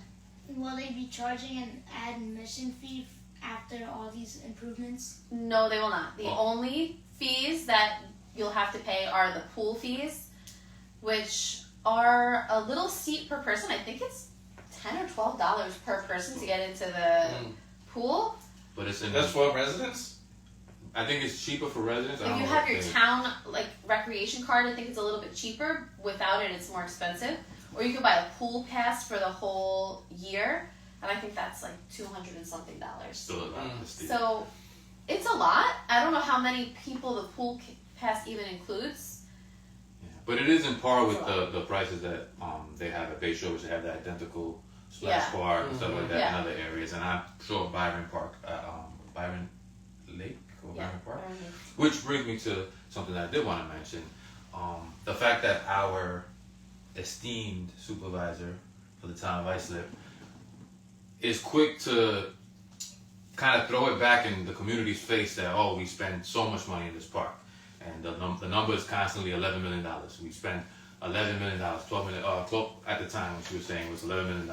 Will they be charging an admission fee after all these improvements? No, they will not. The only fees that you'll have to pay are the pool fees, which are a little steep per person. I think it's $10 or $12 per person to get into the pool. But That's for residents? I think it's cheaper for residents. If you have your town recreation card, I think it's a little bit cheaper. Without it, it's more expensive. Or you could buy a pool pass for the whole year, and I think that's like $200 and something. Still a lot. So it's a lot. I don't know how many people the pool pass even includes. Yeah. But it is in par with the prices that they have at Bay Shore, which they have the identical splash bar and stuff like that in other areas. And I'm sure Byron Park, Byron Lake or Byron Park. Which brings me to something that I did want to mention. The fact that our esteemed supervisor for the town of Islip is quick to kind of throw it back in the community's face that, oh, we spend so much money in this park. And the number is constantly $11 million. We spent $11 million, $12 million, 12 at the time when she was saying it was $11 million.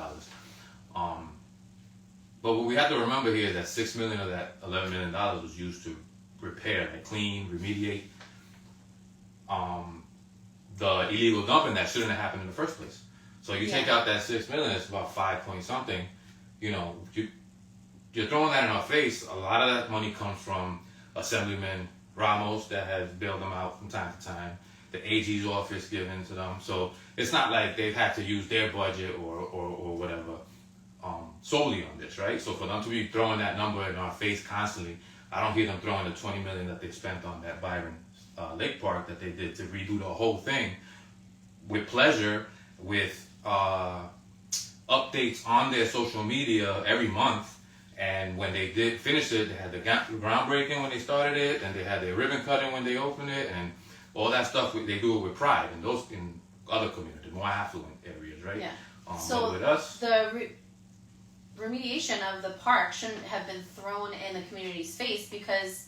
But what we have to remember here is that $6 million of that $11 million was used to repair, like clean, remediate the illegal dumping that shouldn't have happened in the first place. So you take out that $6 million, it's about 5 point something. You know, you're throwing that in our face. A lot of that money comes from Assemblyman Ramos that has bailed them out from time to time. The AG's office given to them. So it's not like they've had to use their budget or whatever solely on this, right? So for them to be throwing that number in our face constantly, I don't hear them throwing the $20 million that they spent on that Byron Lake Park that they did to redo the whole thing with pleasure, with updates on their social media every month. And when they did finish it, they had the groundbreaking when they started it, and they had their ribbon cutting when they opened it, and all that stuff. They do it with pride in other communities, more affluent areas, right? Yeah. So with us, the remediation of the park shouldn't have been thrown in the community's face, because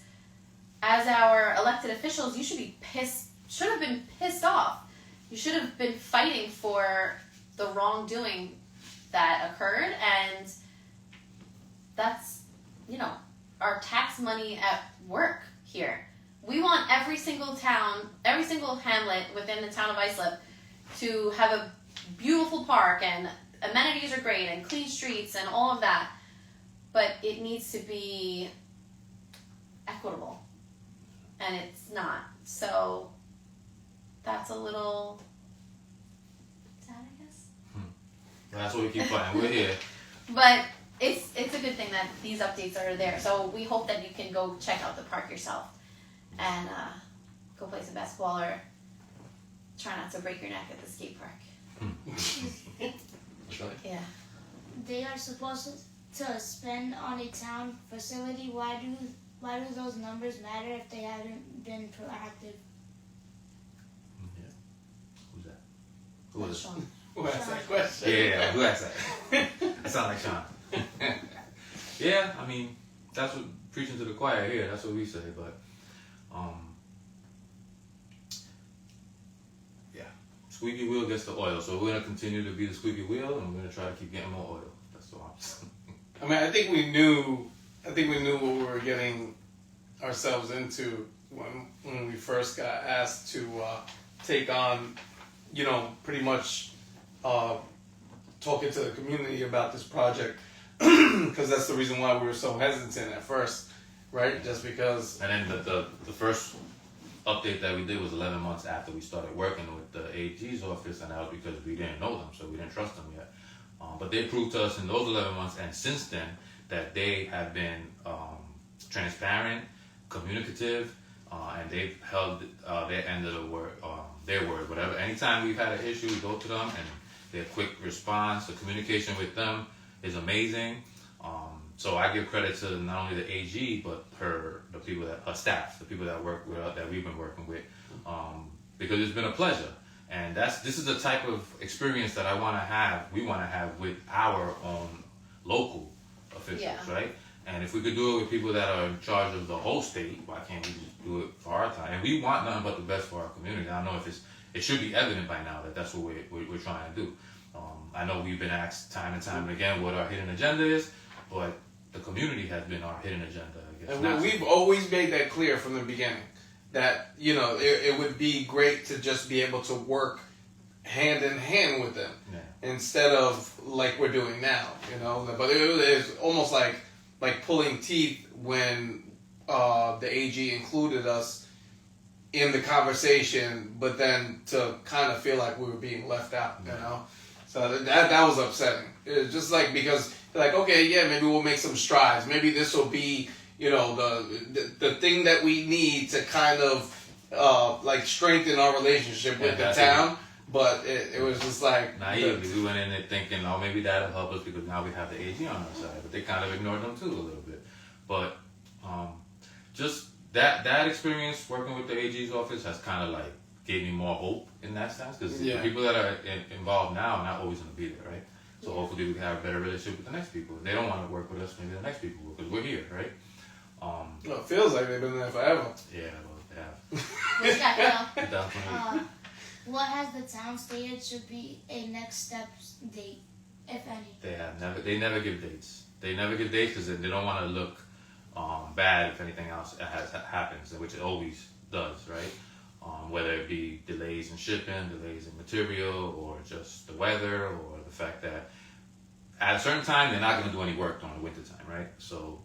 as our elected officials, you should have been pissed off. You should have been fighting for the wrongdoing that occurred, and that's, our tax money at work here. We want every single town, every single hamlet within the town of Islip to have a beautiful park, and amenities are great, and clean streets, and all of that. But it needs to be equitable. And it's not. So that's a little sad, I guess. that's what we keep fighting. We're here. But it's a good thing that these updates are there. So we hope that you can go check out the park yourself and go play some basketball, or try not to break your neck at the skate park. Yeah. They are supposed to spend on a town facility, why do those numbers matter if they haven't been proactive? Yeah. Who's that? Who is it? Sean. Who asked that question? Yeah, who asked that? That sounds like Sean. Yeah, I mean, that's what preaching to the choir here. That's what we say, but yeah, squeaky wheel gets the oil. So we're gonna continue to be the squeaky wheel, and we're gonna try to keep getting more oil. That's all I'm saying. I mean, I think we knew what we were getting ourselves into when we first got asked to take on, pretty much talking to the community about this project, because that's the reason why we were so hesitant at first, right? Just because. And then the first update that we did was 11 months after we started working with the AG's office, and that was because we didn't know them, so we didn't trust them yet. But they proved to us in those 11 months, and since then, that they have been transparent, communicative, and they've held their end of their word. Whatever. Anytime we've had an issue, we go to them, and their quick response, the communication with them is amazing. So I give credit to not only the AG, but her staff, the people that work with that we've been working with, because it's been a pleasure. And this is the type of experience that we want to have with our own local officials, right? And if we could do it with people that are in charge of the whole state, why can't we just do it for our time? And we want nothing but the best for our community. I don't know if it should be evident by now that that's what we're trying to do. I know we've been asked time and time again what our hidden agenda is, but the community has been our hidden agenda, I guess. And we've always made that clear from the beginning, that, it would be great to just be able to work hand in hand with them, instead of like we're doing now, But it is almost like pulling teeth when the AG included us in the conversation, but then to kind of feel like we were being left out, So that was upsetting. It was just like, because like, okay, yeah, maybe we'll make some strides. Maybe this will be, the thing that we need to kind of like strengthen our relationship with the town. But it was just like naively. We went in there thinking, oh, maybe that'll help us because now we have the AG on our side. But they kind of ignored them too a little bit. But just that experience working with the AG's office has kind of like gave me more hope in that sense, because the people that are involved now are not always going to be there, right? So hopefully we can have a better relationship with the next people. If they don't want to work with us, maybe the next people will, because we're here, right? Well, it feels like they've been there forever. Yeah, well, they have. 2028. What has the town stated should be a next steps date, if any? They never give dates. They never give dates because they don't want to look bad if anything else happens, which it always does, right? Whether it be delays in shipping, delays in material, or just the weather, or the fact that at a certain time they're not going to do any work during the winter time, right? So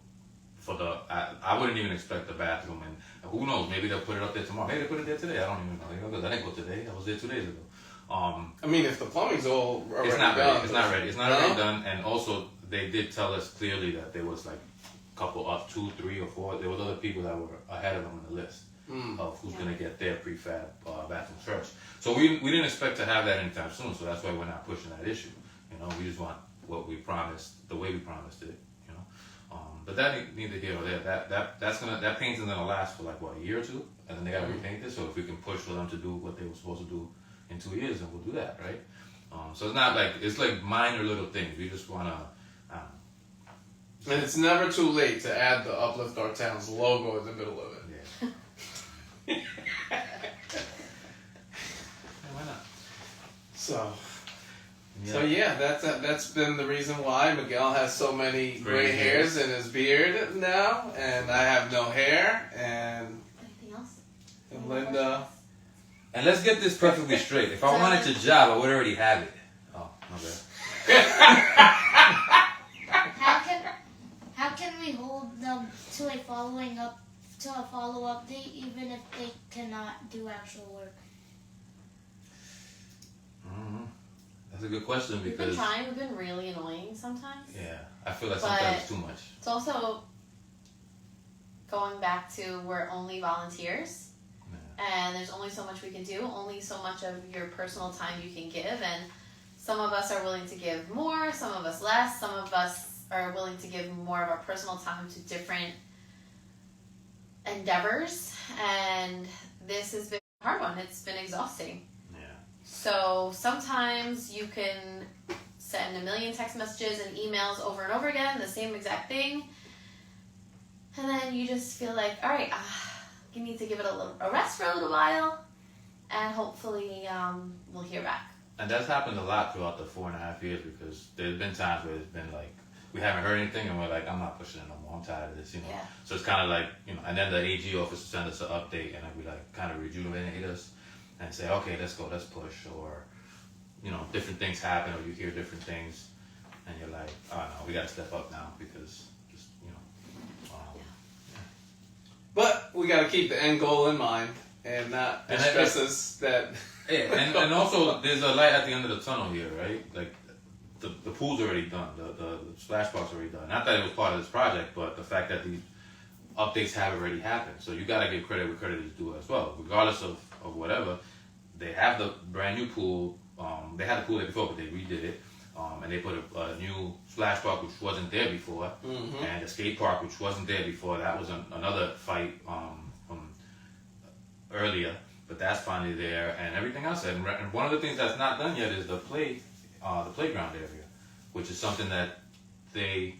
I wouldn't even expect the bathroom, and who knows, maybe they'll put it up there tomorrow. Maybe they put it there today. I don't even know, because I didn't go today. I was there 2 days ago. I mean, if the plumbing's all already it's not done, ready. It's not ready. It's not already done. And also, they did tell us clearly that there was like a couple up, 2, 3, or 4. There was other people that were ahead of them on the list of who's going to get their prefab bathroom first. So we didn't expect to have that anytime soon. So that's why we're not pushing that issue. We just want what we promised, the way we promised it. But that neither here or there. That painting's gonna last for like what, a year or 2, and then they gotta repaint it. So if we can push for them to do what they were supposed to do in 2 years, then we'll do that, right? So it's not like it's like minor little things. We just wanna. And it's never too late to add the Uplift Our Towns logo in the middle of it. Yeah. Why not? So yeah, that's been the reason why Miguel has so many gray hairs in his beard now, and I have no hair, and Anything else? and Linda. And let's get this perfectly straight. If I wanted your job, I would already have it. Oh, okay. How can we hold them to a follow-up date, even if they cannot do actual work? Mm-hmm. That's a good question, We've because been trying. We've been really annoying sometimes. yeah, I feel like sometimes it's too much. It's also going back to we're only volunteers, and there's only so much we can do, only so much of your personal time you can give, and some of us are willing to give more, some of us less, some of us are willing to give more of our personal time to different endeavors, and this has been a hard one. It's been exhausting. Yeah. So sometimes you can send a million text messages and emails over and over again, the same exact thing, and then you just feel like, all right, you need to give it a rest for a little while, and hopefully we'll hear back. And that's happened a lot throughout the 4.5 years, because there's been times where it's been like, we haven't heard anything and we're like, I'm not pushing it no more, I'm tired of this, you know. Yeah. So it's kind of like, you know, and then the AG office will send us an update and then we like kind of rejuvenate us and say, okay, let's go, let's push, or, you know, different things happen, or you hear different things and you're like, oh no, we got to step up now, because just, you know. But we got to keep the end goal in mind and not stress us that. Yeah, and also there's a light at the end of the tunnel here, right? Like the pool's already done, the splash park's already done. Not that it was part of this project, but the fact that these updates have already happened. So you gotta give credit where credit is due as well. Regardless of whatever, they have the brand new pool. They had the pool there before, but they redid it. And they put a new splash park which wasn't there before, and a skate park which wasn't there before. That was another fight from earlier. But that's finally there, and everything else. And one of the things that's not done yet is the playground area, which is something that they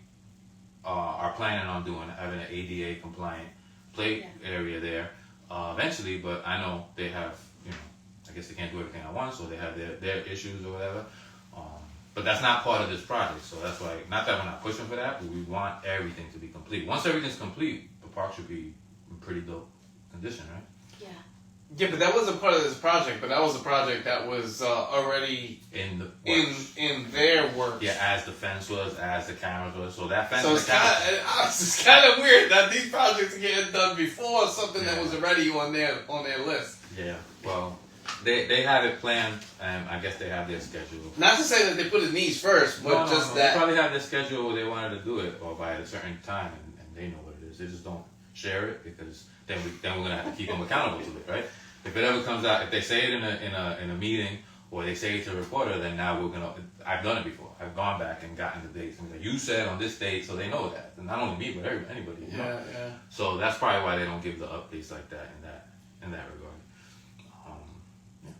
are planning on doing, having an ADA compliant play area there eventually. But I know they have, you know, I guess they can't do everything at once, so they have their issues or whatever. But that's not part of this project, so that's why. Not that we're not pushing for that, but we want everything to be complete. Once everything's complete, the park should be in pretty dope condition, right? Yeah. Yeah, but that wasn't part of this project. But that was a project that was already In the in their works. Yeah, as the fence was, as the cameras was. So that fence. So it's kind of weird that these projects are getting done before something that was already on their list. Yeah. Well, they have it planned, and I guess they have their schedule. Not to say that they put it needs first, but just that they probably have their schedule where they wanted to do it, or by a certain time, and they know what it is. They just don't share it, because then we're gonna have to keep them accountable to it, right? If it ever comes out, if they say it in a meeting, or they say it to a reporter, then now I've done it before. I've gone back and gotten the dates and like, you said on this date, so they know that. And not only me, but anybody. You know? Yeah. So that's probably why they don't give the updates like that in that regard. Yeah.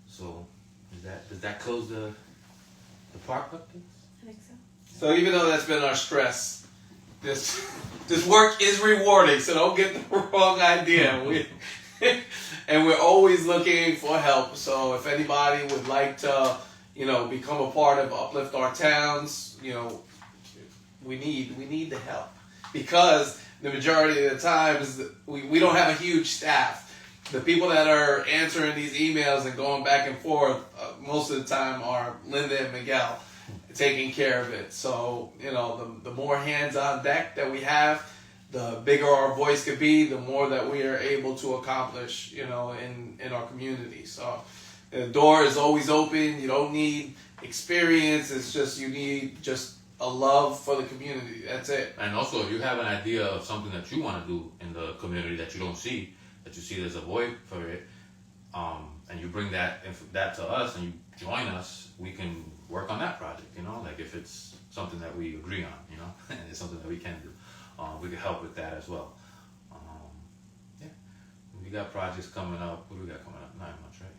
So does that close the park updates? I think so. So even though that's been our stress, this work is rewarding. So don't get the wrong idea. And we're always looking for help. So if anybody would like to, you know, become a part of Uplift Our Towns, you know, we need the help, because the majority of the times we don't have a huge staff. The people that are answering these emails and going back and forth most of the time are Linda and Miguel taking care of it. So, you know, the more hands on deck that we have, the bigger our voice could be, the more that we are able to accomplish, you know, in our community. So the door is always open. You don't need experience. It's just, you need just a love for the community. That's it. And also, if you have an idea of something that you want to do in the community that you don't see, that you see there's a void for it, and you bring that to us and you join us, we can work on that project, you know, like if it's something that we agree on, you know, and it's something that we can do. We can help with that as well. Yeah, we got projects coming up. What do we got coming up? Not much, right?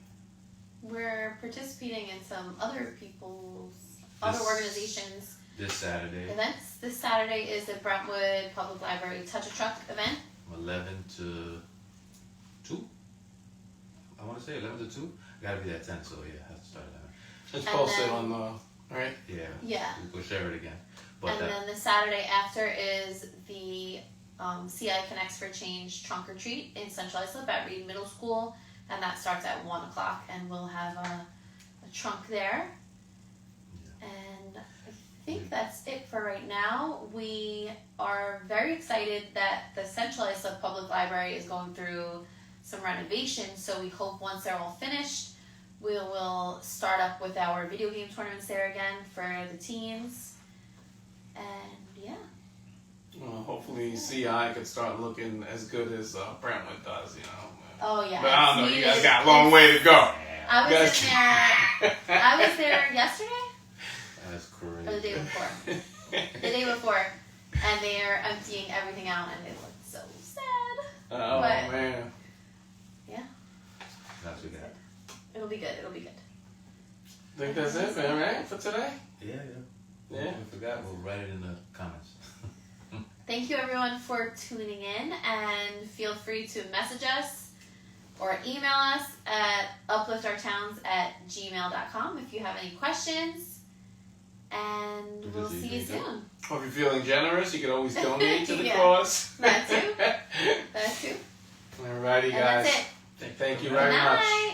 We're participating in some other other organizations' This Saturday, events. This Saturday is the Brentwood Public Library Touch a Truck event. 11 to 2. I want to say 11 to 2. Gotta be at 10, so yeah, I have to start at 11. It's posted on the, right? Yeah. We go share it again. But then the Saturday after is the CI Connects for Change Trunk or Treat in Central Islip at Reed Middle School, and that starts at 1 o'clock, and we'll have a trunk there. Yeah. And I think that's it for right now. We are very excited that the Central Islip Public Library is going through some renovations, so we hope once they're all finished, we will start up with our video game tournaments there again for the teens. And yeah. Well, hopefully CI could start looking as good as Brentwood does, you know. Oh yeah. But I don't know, you guys got a long way to go. I was in there. I was there yesterday. That's crazy. Or the day before. the day before, and they are emptying everything out, and it looked so sad. Oh But- man. Not too bad. It'll be good. It'll be good. I think that's it, man. Right for today. Yeah. Yeah. If we forgot, we'll write it in the comments. Thank you everyone for tuning in, and feel free to message us or email us at upliftourtowns@gmail.com if you have any questions, and we'll see you soon. Or if you're feeling generous, you can always donate to the Yeah. cause. That too. That too. Alrighty, And guys. that's it. Thank you Good very much. night.